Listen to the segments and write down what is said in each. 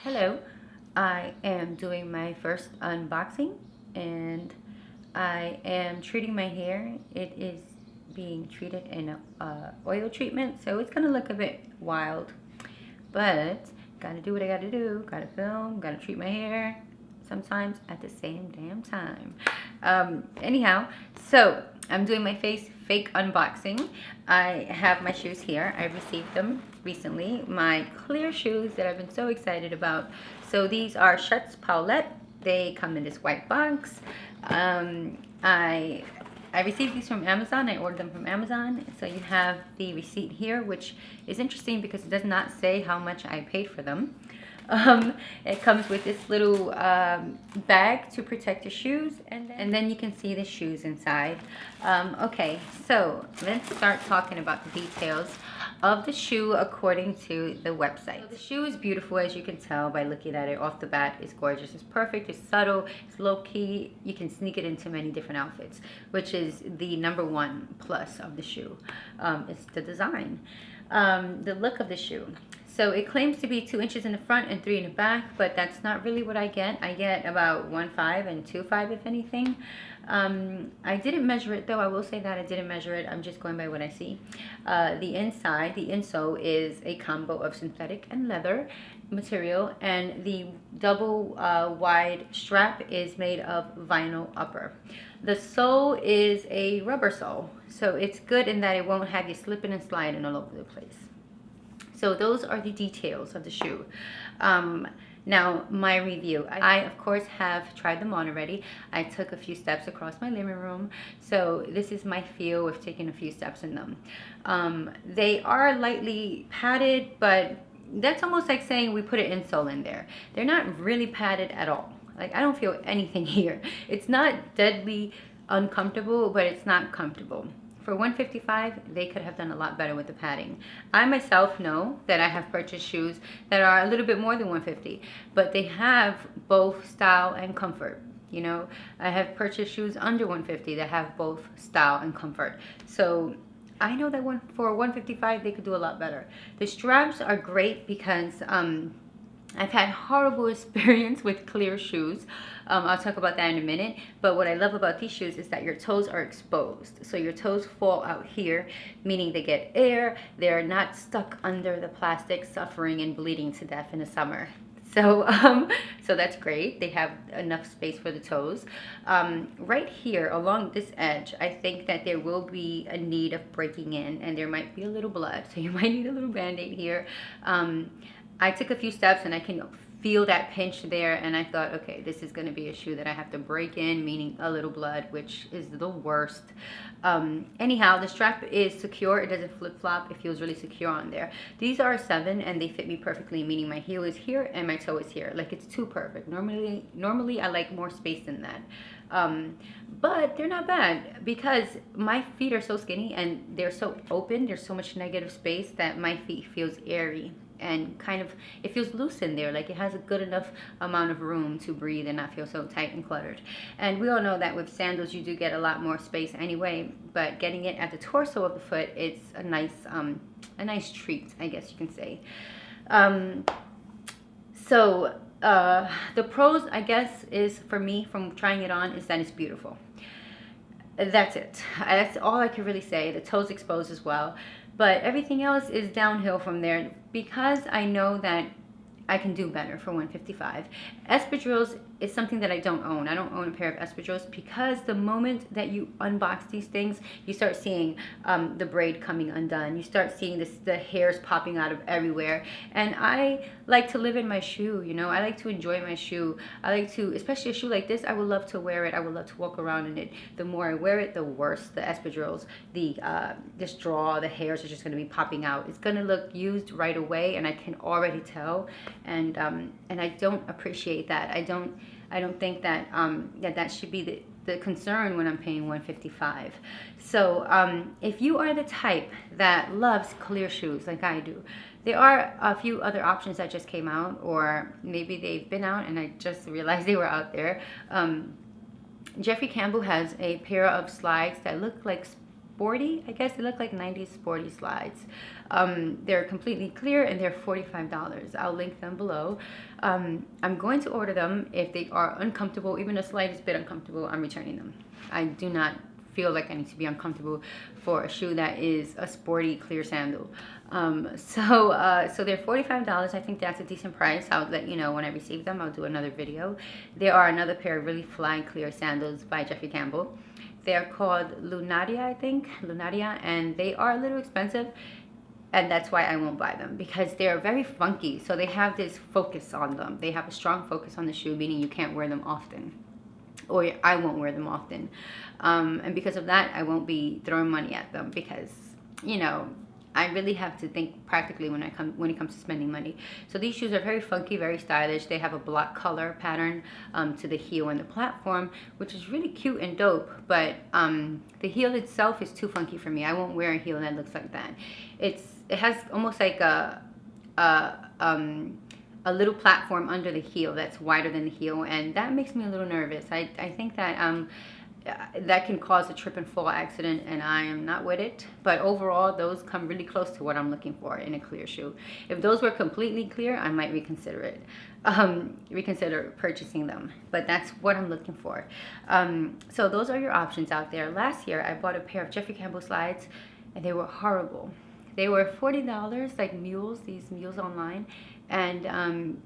Hello, I am doing my first unboxing and I am treating my hair. It is being treated in a oil treatment, so it's gonna look a bit wild, but gotta do what I gotta do. Gotta film, gotta treat my hair sometimes at the same damn time. Anyhow, so I'm doing my face fake unboxing. I have my shoes here. I received them recently, my clear shoes that I've been so excited about. So these are Schutz Paolete. They come in this white box. I received these from Amazon. I ordered them from Amazon. So you have the receipt here, which is interesting because it does not say how much I paid for them. It comes with this little bag to protect your shoes, and then you can see the shoes inside. Okay, so let's start talking about the details of the shoe according to the website. So the shoe is beautiful, as you can tell by looking at it off the bat. It's gorgeous, it's perfect, it's subtle, it's low-key. You can sneak it into many different outfits, which is the #1 plus of the shoe. It's the design, the look of the shoe. So it claims to be 2 inches in the front and 3 in the back, but that's not really what I get. I get about 1.5 and 2.5 if anything. I didn't measure it though. I will say that I didn't measure it. I'm just going by what I see. The inside, the insole is a combo of synthetic and leather material, and the double wide strap is made of vinyl upper. The sole is a rubber sole, so it's good in that it won't have you slipping and sliding all over the place. So those are the details of the shoe. Now, my review. I, of course, have tried them on already. I took a few steps across my living room. So this is my feel with taking a few steps in them. They are lightly padded, but that's almost like saying we put an insole in there. They're not really padded at all. Like, I don't feel anything here. It's not deadly uncomfortable, but it's not comfortable. For $155, they could have done a lot better with the padding. I myself know that I have purchased shoes that are a little bit more than $150, but they have both style and comfort. You know, I have purchased shoes under $150 that have both style and comfort. So I know that for $155, they could do a lot better. The straps are great because I've had horrible experience with clear shoes. I'll talk about that in a minute. But what I love about these shoes is that your toes are exposed. So your toes fall out here, meaning they get air. They're not stuck under the plastic, suffering and bleeding to death in the summer. So, so that's great. They have enough space for the toes. Right here along this edge, I think that there will be a need of breaking in, and there might be a little blood. So you might need a little Band-Aid here. I took a few steps and I can feel that pinch there, and I thought, okay, this is going to be a shoe that I have to break in, meaning a little blood, which is the worst. Anyhow, the strap is secure. It doesn't flip-flop. It feels really secure on there. These are 7 and they fit me perfectly, meaning my heel is here and my toe is here. Like, it's too perfect. Normally I like more space than that. But they're not bad because my feet are so skinny and they're so open. There's so much negative space that my feet feels airy. And kind of, it feels loose in there, like it has a good enough amount of room to breathe and not feel so tight and cluttered. And we all know that with sandals you do get a lot more space anyway, but getting it at the torso of the foot, it's a nice treat, I guess you can say. The pros, I guess, is for me from trying it on is that it's beautiful. That's it. That's all I can really say. The toes exposed as well. But everything else is downhill from there because I know that I can do better for $155. Espadrilles is something that I don't own. I don't own a pair of espadrilles because the moment that you unbox these things, you start seeing the braid coming undone. You start seeing the hairs popping out of everywhere. And I like to live in my shoe, you know. I like to enjoy my shoe. I like to, especially a shoe like this, I would love to wear it. I would love to walk around in it. The more I wear it, the worse the espadrilles, the straw, the hairs are just going to be popping out. It's going to look used right away, and I can already tell. And I don't appreciate that. I don't think that that should be the concern when I'm paying $155. So if you are the type that loves clear shoes like I do, there are a few other options that just came out, or maybe they've been out and I just realized they were out there. Jeffrey Campbell has a pair of slides that look like sporty, I guess. They look like 90s sporty slides. They're completely clear and they're $45. I'll link them below. I'm going to order them. If they are uncomfortable, even the slightest bit uncomfortable, I'm returning them. I do not feel like I need to be uncomfortable for a shoe that is a sporty clear sandal. So they're $45. I think that's a decent price. I'll let you know when I receive them. I'll do another video. There are another pair of really fly clear sandals by Jeffrey Campbell. They're called Lunaria, I think, Lunaria, and they are a little expensive, and that's why I won't buy them, because they're very funky. So they have this focus on them. They have a strong focus on the shoe, meaning you can't wear them often, or I won't wear them often. And because of that, I won't be throwing money at them, because, you know, I really have to think practically when it comes to spending money. So these shoes are very funky, very stylish. They have a block color pattern to the heel and the platform, which is really cute and dope. But the heel itself is too funky for me. I won't wear a heel that looks like that. It has almost like a little platform under the heel that's wider than the heel, and that makes me a little nervous. I think that that can cause a trip and fall accident, and I am not with it. But overall, those come really close to what I'm looking for in a clear shoe. If those were completely clear, I might reconsider it, reconsider purchasing them. But that's what I'm looking for. So those are your options out there. Last year, I bought a pair of Jeffrey Campbell slides, and they were horrible. They were $40, like mules, these mules online, and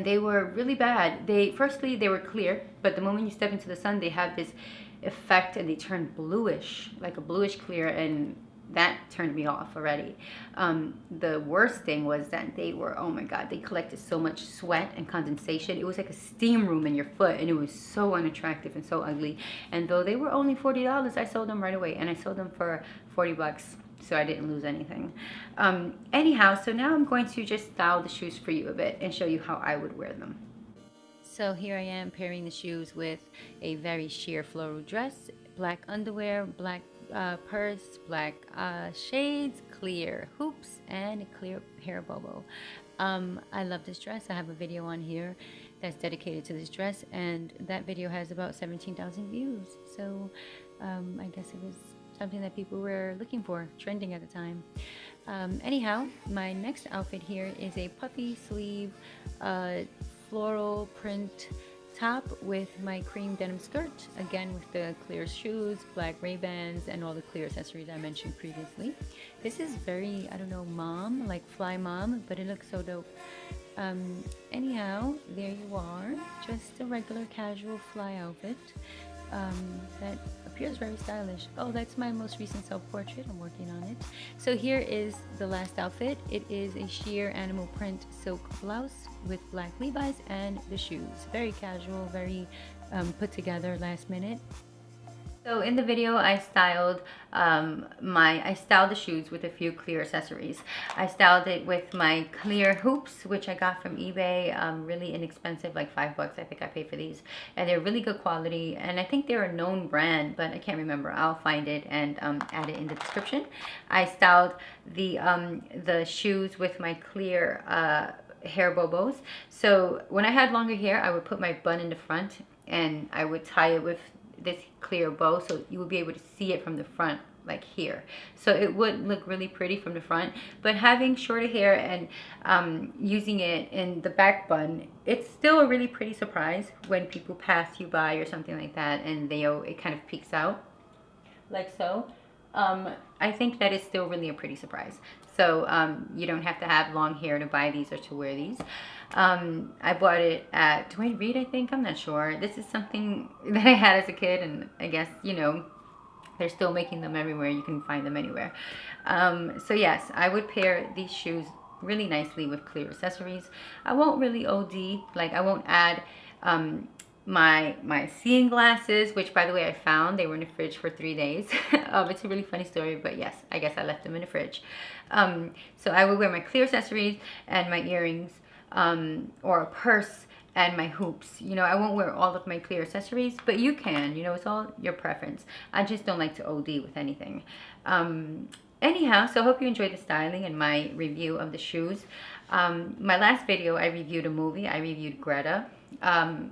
they were really bad. Firstly, they were clear, but the moment you step into the sun, they have this effect and they turn bluish, like a bluish clear, and that turned me off already. The worst thing was that they were, oh my God, they collected so much sweat and condensation. It was like a steam room in your foot, and it was so unattractive and so ugly. And though they were only $40, I sold them right away, and I sold them for 40 bucks. So I didn't lose anything. Anyhow, so now I'm going to just style the shoes for you a bit and show you how I would wear them. So here I am pairing the shoes with a very sheer floral dress, black underwear, black purse, black shades, clear hoops, and a clear hair bobo. I love this dress. I have a video on here that's dedicated to this dress, and that video has about 17,000 views. So I guess it was something that people were looking for, trending at the time. Anyhow, my next outfit here is a puffy sleeve floral print top with my cream denim skirt, again with the clear shoes, black Ray-Bans, and all the clear accessories I mentioned previously. This is very, I don't know, mom, like fly mom, but it looks so dope. Anyhow, there you are, just a regular casual fly outfit that appears very stylish. Oh, that's my most recent self-portrait. I'm working on it. So here is the last outfit. It is a sheer animal print silk blouse with black Levi's and the shoes. Very casual, very put together last minute. So in the video, I styled the shoes with a few clear accessories. I styled it with my clear hoops, which I got from eBay, really inexpensive, like $5 I think I paid for these, and they're really good quality, and I think they're a known brand, but I can't remember. I'll find it and add it in the description. I styled the shoes with my clear hair bobos. So when I had longer hair, I would put my bun in the front and I would tie it with this clear bow, so you would be able to see it from the front, like here. So it would look really pretty from the front, but having shorter hair and using it in the back bun, it's still a really pretty surprise when people pass you by or something like that, and it kind of peeks out like so. I think that is still really a pretty surprise. So you don't have to have long hair to buy these or to wear these. I bought it at Dwayne Reed, I think. I'm not sure. This is something that I had as a kid, and I guess, you know, they're still making them everywhere. You can find them anywhere. So yes, I would pair these shoes really nicely with clear accessories. I won't really OD, like I won't add my seeing glasses, which by the way I found. They were in the fridge for 3 days. It's a really funny story, but yes, I guess I left them in the fridge. So I would wear my clear accessories and my earrings, or a purse and my hoops. You know, I won't wear all of my clear accessories, but you can, you know, it's all your preference. I just don't like to OD with anything. Anyhow, so I hope you enjoyed the styling and my review of the shoes. My last video, I reviewed a movie. I reviewed Greta.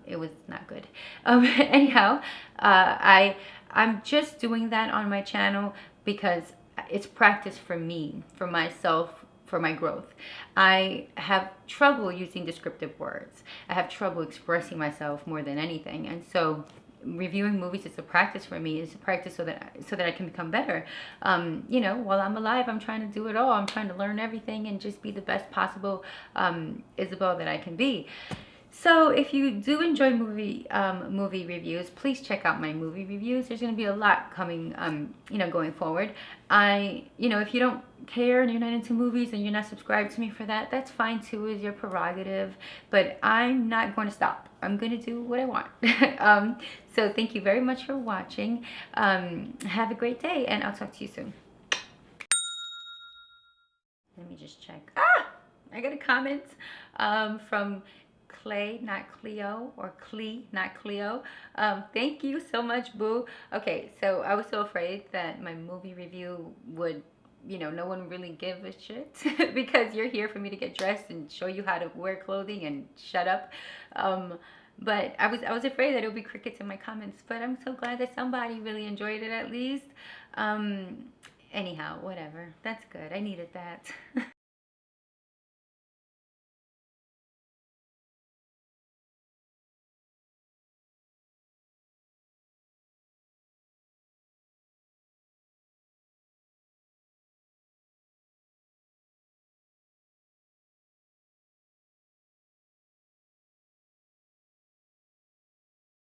It was not good. Anyhow, I I'm just doing that on my channel because it's practice for me, for myself, for my growth. I have trouble using descriptive words. I have trouble expressing myself more than anything. And so reviewing movies is a practice for me. It's a practice so that I can become better. You know, while I'm alive, I'm trying to do it all. I'm trying to learn everything and just be the best possible Isabel that I can be. So if you do enjoy movie reviews, please check out my movie reviews. There's going to be a lot coming, you know, going forward. You know, if you don't care and you're not into movies and you're not subscribed to me for that, that's fine too, is your prerogative. But I'm not going to stop. I'm going to do what I want. So thank you very much for watching. Have a great day, and I'll talk to you soon. Let me just check. I got a comment from Clay, not Cleo, or Clee, not Cleo. Thank you so much, boo. Okay, so I was so afraid that my movie review would, you know, no one really give a shit because you're here for me to get dressed and show you how to wear clothing and shut up. But I was afraid that it would be crickets in my comments, but I'm so glad that somebody really enjoyed it at least. Anyhow, whatever. That's good. I needed that.